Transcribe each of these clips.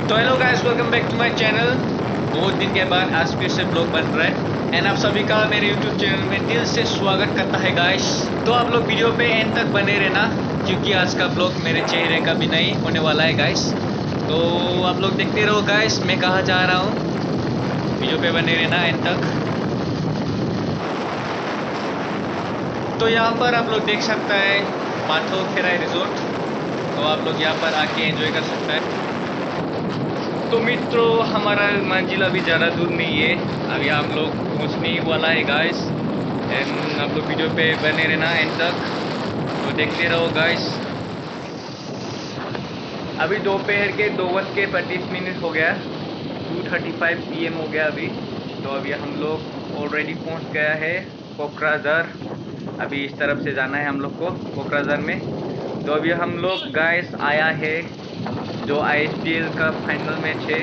तो hello guys, welcome back to my channel. बहुत दिन के बाद आज फिर से ब्लॉग बन रहा है एंड आप सभी का मेरे यूट्यूब चैनल में दिल से स्वागत करता है गाइस। तो आप लोग वीडियो पे एंड तक बने रहना, क्योंकि आज का ब्लॉग मेरे चेहरे का भी नहीं होने वाला है गाइस। तो आप लोग देखते रहो गाइस, मैं कहाँ जा रहा हूँ। वीडियो पे बने रहना एंड तक। तो यहाँ पर आप लोग देख सकता है पाथो खेराई रिजोर्ट। तो आप लोग यहाँ पर आके एंजॉय कर सकता है। तो मित्रों, हमारा मंजिल अभी ज़्यादा दूर नहीं है, अभी हम लोग पहुंचने ही वाला है गाइस। एंड आप लोग वीडियो पे बने रहना एंड तक। तो देखते रहो गाइस। अभी दोपहर के 2:35 हो गया, 2:35 PM हो गया अभी। तो अभी हम लोग ऑलरेडी पहुंच गया है कोकराझार। अभी इस तरफ से जाना है हम लोग को कोकराझार में। तो अभी हम लोग गाइस आया है जो ISPL का फाइनल मैच है,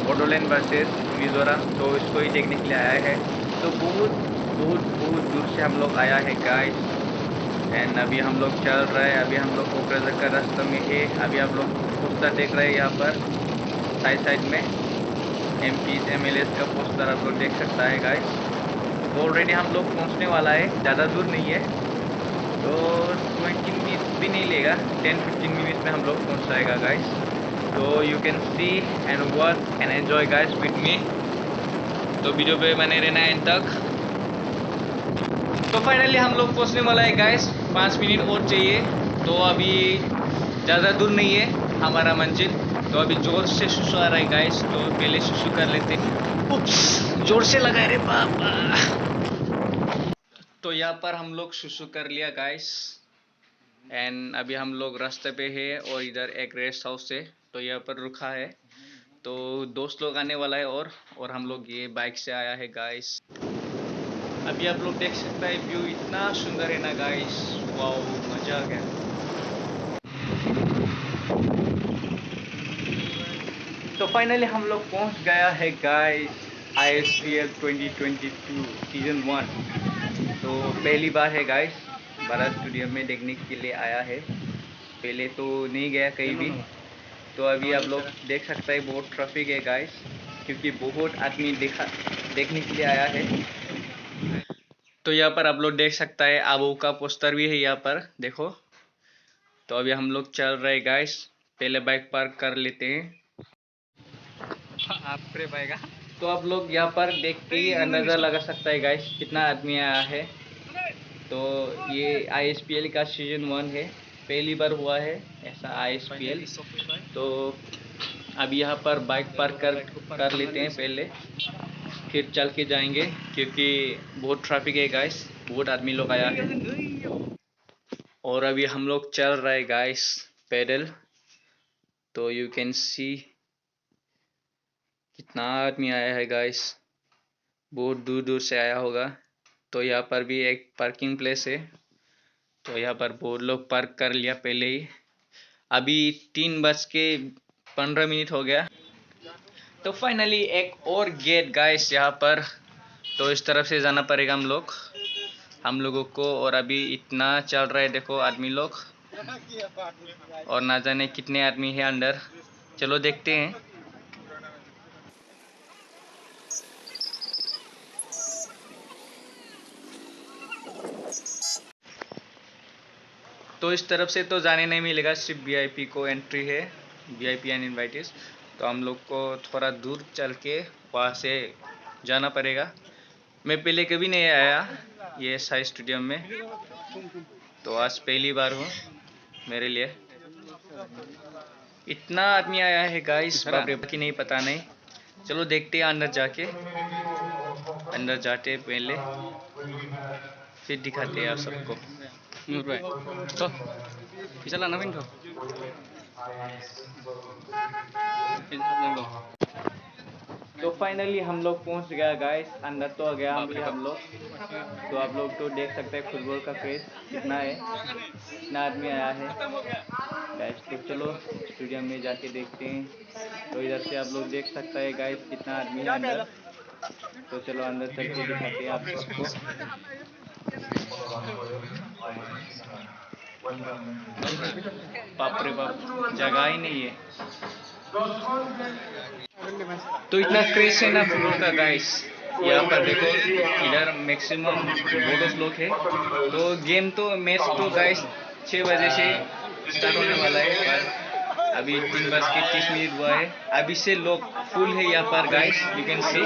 बोडोलैंड वर्सेस मिजोरम, तो इसको ही देखने के लिए आया है। तो बहुत बहुत बहुत दूर से हम लोग आया है गाइस। एंड अभी हम लोग चल रहे हैं, अभी हम लोग कोकराझार का रास्ते में है। अभी आप लोग पोस्टर देख रहे हैं यहाँ पर साइड साइड में, MPs MLAs का पोस्टर आप लोग देख सकता है गाइस। तो ऑलरेडी हम लोग पहुँचने वाला है, ज़्यादा दूर नहीं है। तो 20 मिनट्स भी नहीं लेगा, 10-15 मिनट्स में हम लोग पहुँच जाएगा गाइस। तो you can see and watch and enjoy guys with me. तो वीडियो पे बने रहना एंड तक। तो फाइनली हम लोग पहुंचने वाला है गाइस, 5 मिनट और चाहिए। तो अभी ज़्यादा दूर नहीं है हमारा मंजिल। तो अभी जोर से सुसु आ रहा है गाइस, तो पहले सुसु कर लेते हैं। उप्स, जोर से लगा रे पापा। तो यहाँ पर हम लोग सुसु कर लिया गाइस। एंड अभी हम लोग रास्ते पे है और इधर एक रेस्ट हाउस है, तो यहाँ पर रुका है। तो दोस्त लोग आने वाला है और हम लोग ये बाइक से आया है गाइस। अभी आप लोग देख सकते हैं व्यू इतना सुंदर है ना गाइस, वाओ, मजा आ गया। तो फाइनली हम लोग पहुंच गया है गाइस ISPL 2022 सीजन 1। तो पहली बार है गाइस भारत स्टेडियम में देखने के लिए आया है, पहले तो नहीं गया कहीं भी। तो अभी आप लोग देख सकते हैं बहुत ट्रैफिक है गाइस, क्योंकि बहुत आदमी देखने के लिए आया है। तो यहाँ पर आप लोग देख सकता है आबू का पोस्टर भी है यहाँ पर देखो। तो अभी हम लोग चल रहे गाइस, पहले बाइक पार्क कर लेते हैं। आप रे पाएगा। तो आप लोग यहाँ पर देख के ही अंदाज़ा लगा सकता है गाइस कितना आदमी आया है। तो ये ISPL का सीजन 1 है, पहली बार हुआ है ऐसा ISPL। तो अभी यहाँ पर बाइक पार्क कर लेते हैं पहले, फिर चल के जाएंगे, क्योंकि बहुत ट्रैफिक है गाइस, बहुत आदमी लोग आया है। और अभी हम लोग चल रहे गाइस पैदल। तो यू कैन सी कितना आदमी आया है गाइस, बहुत दूर दूर से आया होगा। तो यहाँ पर भी एक पार्किंग प्लेस है, तो यहाँ पर बहुत लोग पार्क कर लिया पहले ही। अभी 3:15 हो गया। तो फाइनली एक और गेट गाइस यहाँ पर। तो इस तरफ से जाना पड़ेगा हम लोगों को। और अभी इतना चल रहा है देखो आदमी लोग, और ना जाने कितने आदमी है अंदर। चलो देखते हैं। तो इस तरफ से तो जाने नहीं मिलेगा, सिर्फ VIP को एंट्री है, VIP एंड इनवाइटेड। तो हम लोग को थोड़ा दूर चल के वहाँ से जाना पड़ेगा। मैं पहले कभी नहीं आया ये साई स्टेडियम में, तो आज पहली बार हूँ मेरे लिए। इतना आदमी आया है गाइस, बाप रे, बाकी नहीं पता नहीं। चलो देखते हैं अंदर जाके, अंदर जाते पहले फिर दिखाते हैं आप सबको। तो चला नवीन को। तो फाइनली हम लोग पहुंच गया गाइस, अंदर तो आ गया हम लोग। तो आप लोग तो देख सकते हैं फुटबॉल का क्रेज कितना है, कितना आदमी आया है गाइस। तो चलो स्टेडियम में जाके देखते हैं। तो इधर से आप लोग देख सकते हैं गाइस कितना आदमी है अंदर। तो चलो अंदर चल के दिखाते हैं आप सबको। बाप रे बाप, जगह ही नहीं है। तो इतना क्रेज है ना फुटबॉल का गाइस। यहाँ पर देखो, इधर मैक्सिमम बोडोस लोग है। तो गेम तो मैच तो गाइस 6 बजे से स्टार्ट होने वाला है, पर अभी 3:30 हुआ है। अभी से लोग फुल है यहाँ पर गाइस, यू कैन सी।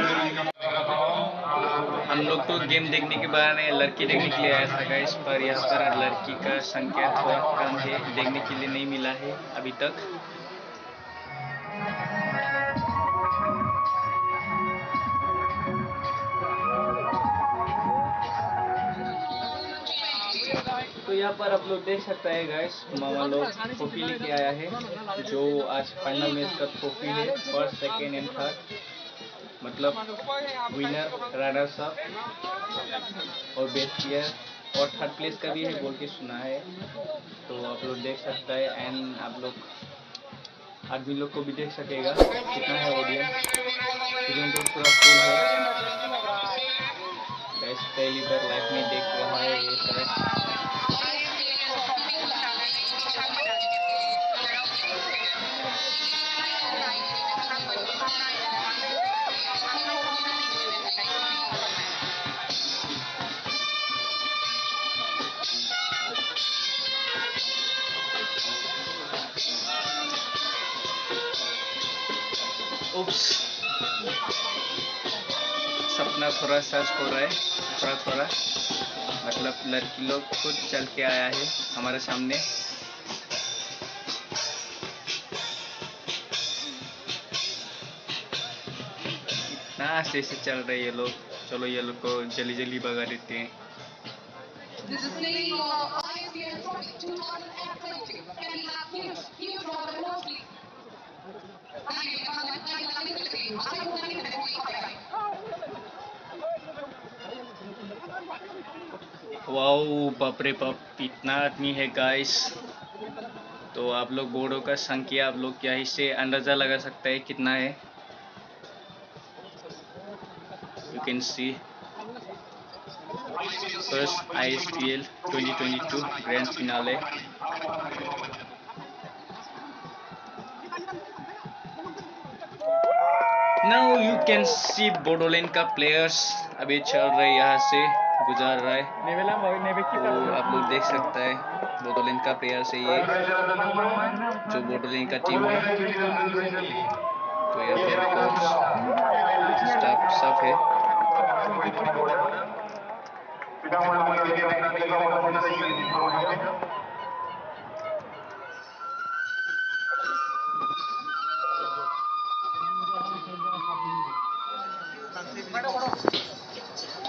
हम लोग तो गेम देखने के बहाने लड़की देखने के लिए आया था गाइस, पर यहाँ पर लड़की का संख्या थोड़ा कम है, देखने के लिए नहीं मिला है अभी तक। तो यहाँ पर आप लोग देख सकते हैं गाइस, मामा लोग ट्रॉफी लेके आया है, जो आज फाइनल मैच का ट्रॉफी है, फर्स्ट सेकेंड एंड थर्ड, मतलब विनर, रनर्स अप और बेस्ट प्लेयर और थर्ड प्लेस का भी है बोल के सुना है। तो आप लोग देख सकते हैं, एंड आप लोग आदमी लोग को भी देख सकेगा कितना है ऑडियंस, तो पूरा फुल है गाइस। पहली बार लाइफ में देख रहा है ये सब। उप्स, सपना थोड़ा सर्च हो रहा है, थोड़ा थोड़ा, मतलब लड़की लोग खुद चल के आया है हमारे सामने। इतना आस्ते से चल रहे ये लोग, चलो ये लोग को जल्दी जल्दी भगा देते हैं। वाओ, बाप रे बाप, इतना आदमी है गाइस। तो आप लोग बोर्डों का संख्या आप लोग क्या इससे अंदाजा लगा सकते हैं कितना है। You can see first ISPL 2022 grand finale. Now you can see Bodoland का प्लेयर्स अभी चल रहे, यहाँ से गुजार रहा है। तो आप लोग देख सकते हैं बोडोलैंड का प्लेयर्स है ये, जो बोडोलैंड का टीम है। तो यहाँ पर कोच स्टाफ सब है।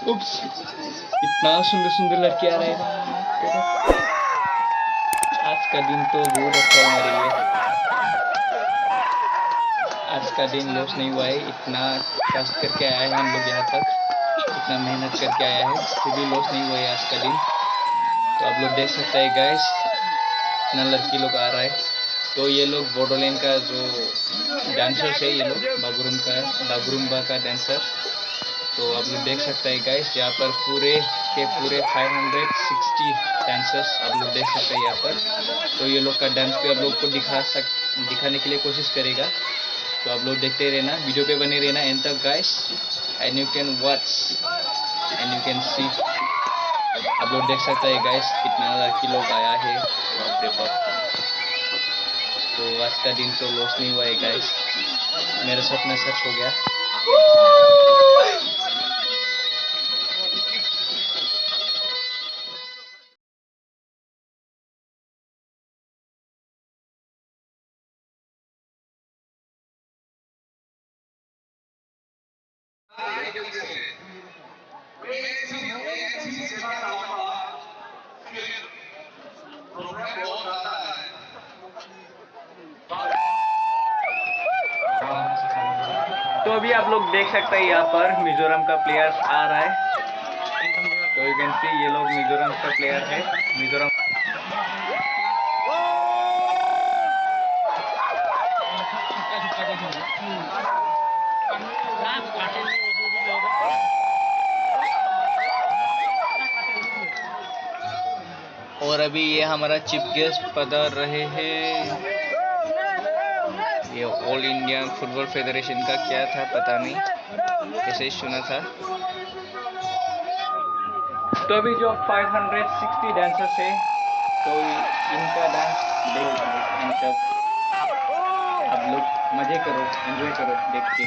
उप्स, इतना सुंदर सुंदर लड़के आ रहे हैं। आज का दिन तो बहुत अच्छा है हमारे लिए। आज का दिन लॉस नहीं हुआ है, इतना कष्ट करके आया है हम लोग यहाँ तक, इतना मेहनत करके आया है, फिर भी लॉस नहीं हुआ है आज का दिन। तो आप लोग देख सकते हैं गाइस, इतना लड़की लोग आ रहा है। तो ये लोग बोडोलैंड का जो डांसर्स है, ये लोग बागुरुम्बा का डांसर। तो आप लोग देख सकते हैं गाइस, यहाँ पर पूरे के पूरे 560 डांसर्स आप लोग देख सकते हैं यहाँ पर। तो ये लोग का डांस भी आप लोग को दिखाने के लिए कोशिश करेगा। तो आप लोग देखते रहना, वीडियो पे बने रहना एंड तक guys, and you can watch and you can see. आप लोग देख सकते हैं गाइस, कितना लड़की लोग आया है, बाप रे बाप। तो आज का दिन तो लॉस नहीं हुआ है गाइस, मेरा सपना सच हो गया। तो अभी आप लोग देख सकते हैं यहाँ पर मिजोरम का प्लेयर्स आ रहा है। तो यू कैन सी ये लोग मिजोरम का प्लेयर है, मिजोरम। और अभी ये हमारा चीफ गेस्ट पधार रहे हैं, ये ऑल इंडिया फुटबॉल फेडरेशन का क्या था पता नहीं, ऐसे ही सुना था। तो अभी जो 560 डांसर्स है तो इनका डांस देखो, आप लोग मजे करो, एंजॉय करो देख के।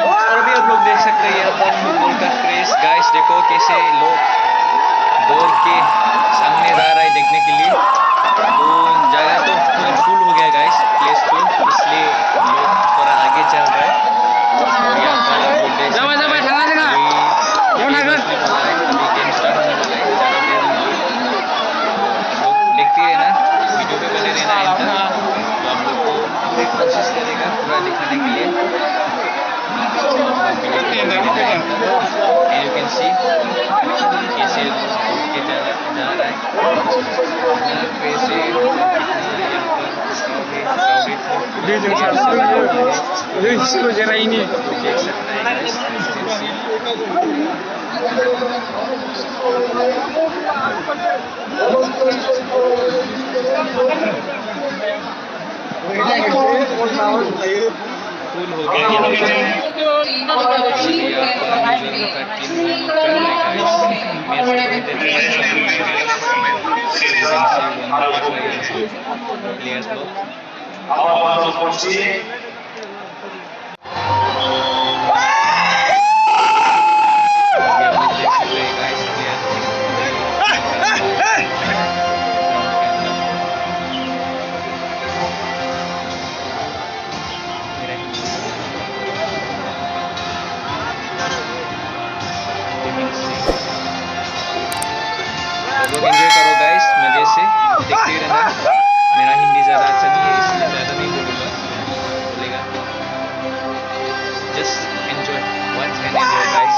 और भी आप लोग देख सकते हैं यहाँ पर फुटबॉल का क्रेज। गाइस देखो कैसे लोग दौड़ के सामने आ रहा है देखने के लिए। तो जगह तो पूरा फुल हो गया गाइस, प्लेस फुल, इसलिए लोग थोड़ा आगे चल रहा है। और यहाँ पर आप लोग देख सकते हैं अभी गेम स्टार्ट होने वाला है, ज़्यादा देर नहीं है। तो आप लोग देखते रहना, वीडियो पे बने रहना एंड तक। तो आप लोग को पूरी कोशिश करेगा पूरा दिखाने के लिए। एंड यू कैन सी कैसे लोग के जा रहा है, कैसे देख सकते हैं गाइस। फुल हो गया यहाँ लोग एंजॉय करो गाइस, मजे से देखते रहना। मेरा हिंदी ज़्यादा अच्छा नहीं है इसलिए ज़्यादा नहीं बोलेगा। Just enjoy, watch and enjoy guys.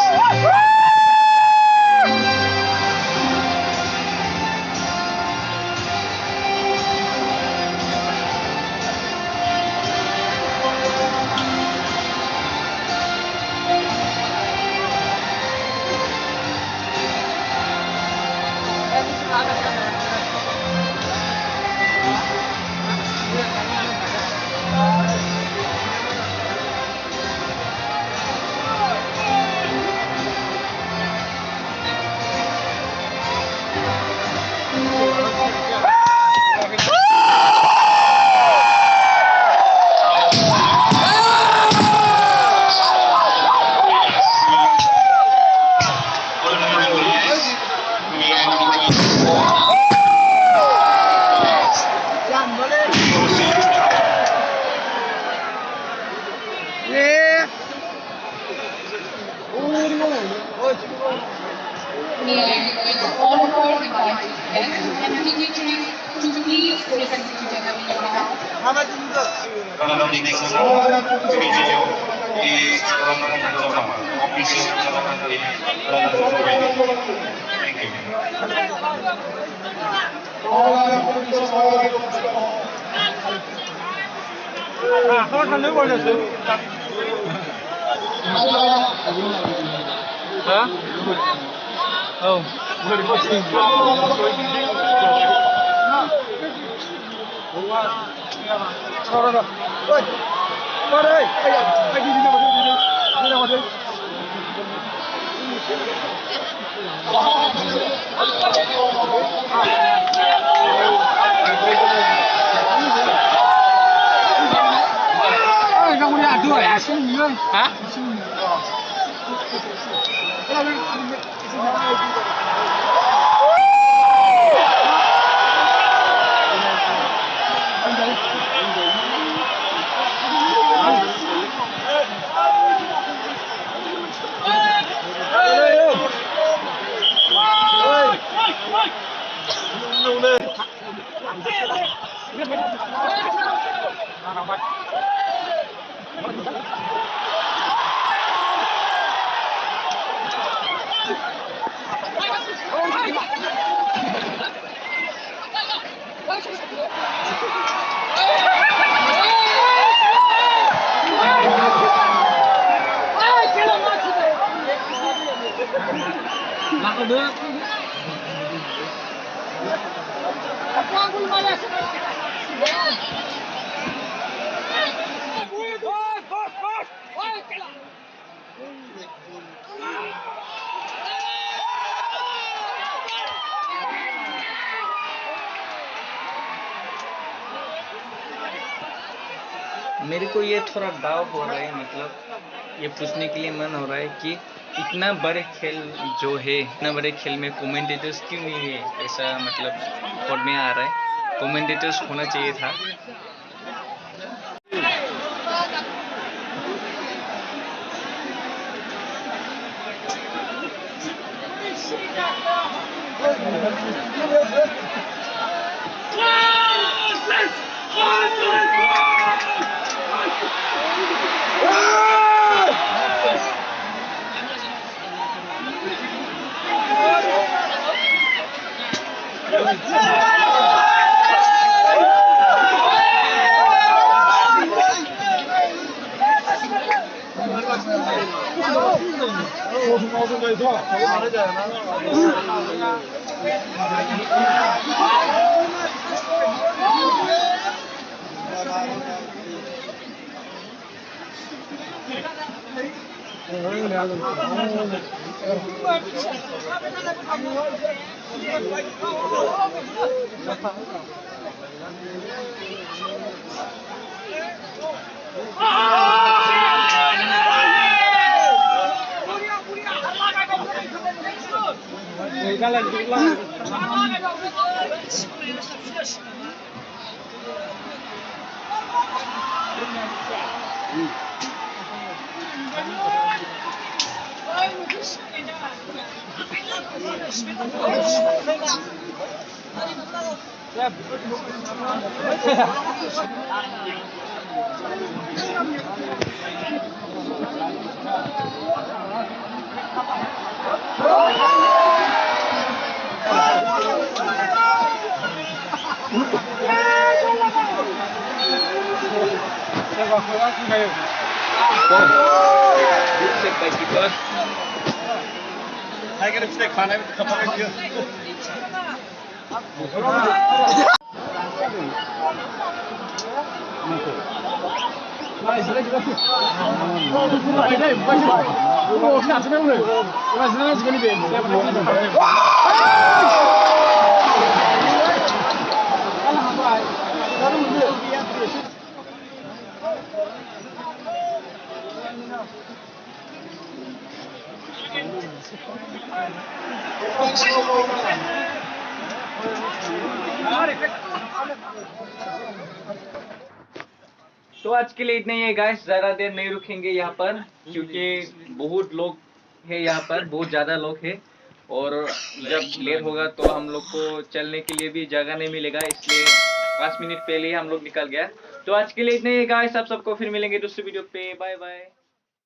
मेरे को ये थोड़ा डाउट हो रहा है, मतलब ये पूछने के लिए मन हो रहा है कि इतना बड़े खेल जो है, इतना बड़े खेल में कमेंटेटर्स क्यों नहीं है, ऐसा मतलब थॉट में आ रहा है। कमेंटेटर्स होना चाहिए था। तो आज के लिए इतना ही है गाइस, ज़्यादा देर नहीं रुकेंगे यहाँ पर क्योंकि बहुत लोग है यहाँ पर, बहुत ज़्यादा लोग है और जब लेट होगा तो हम लोग को चलने के लिए भी जगह नहीं मिलेगा, इसलिए 5 मिनट पहले ही हम लोग निकल गया। तो आज के लिए इतने ही गाइस, आप सबको फिर मिलेंगे दूसरी वीडियो पे। Bye bye.